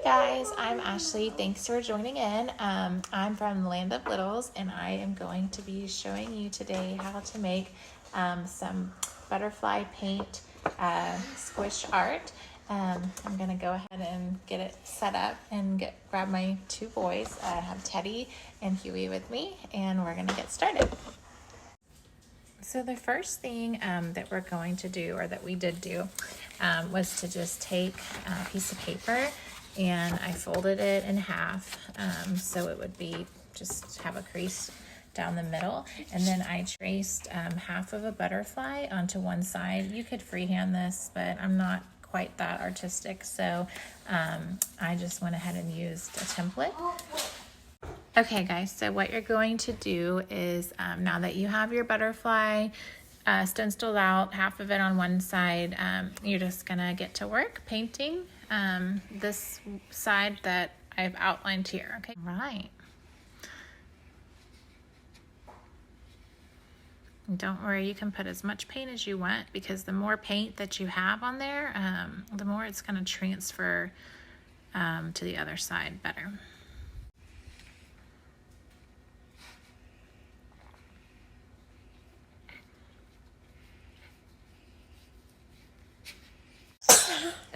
guys, I'm Ashley. Thanks for joining in. I'm from the Land of Littles, and I am going to be showing you today how to make some butterfly paint squish art. I'm going to go ahead and get it set up and grab my two boys. I have Teddy and Huey with me, and we're going to get started. So the first thing that we're going to do, or that we did do, was to just take a piece of paper, and I folded it in half so it would be just have a crease down the middle, and then I traced half of a butterfly onto one side. You could freehand this, but I'm not quite that artistic, so I just went ahead and used a template. Okay guys, so what you're going to do is now that you have your butterfly stenciled out, half of it on one side, you're just gonna get to work painting this side that I've outlined here, okay? Right. Don't worry, you can put as much paint as you want, because the more paint that you have on there, the more it's gonna transfer to the other side better.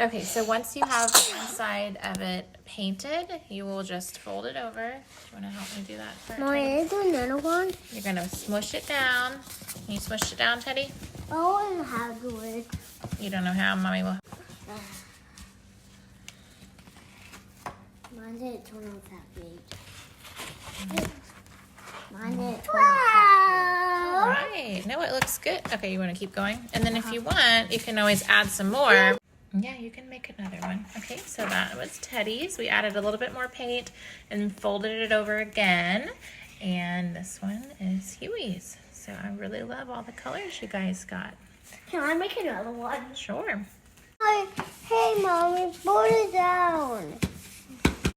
Okay, so once you have one side of it painted, you will just fold it over. Do you want to help me do that? Mommy, do another one. You're going to smush it down. Can you smush it down, Teddy? Oh, I don't know how to do it. You don't know how? Mommy will. Mine didn't turn out that big. Mine didn't turn out that All right. No, it looks good. Okay, you want to keep going? And then if you want, you can always add some more. Yeah, you can make another one. Okay, so that was Teddy's. We added a little bit more paint and folded it over again. And this one is Huey's. So I really love all the colors you guys got. Can I make another one? Sure. Hey, Mommy, fold it down.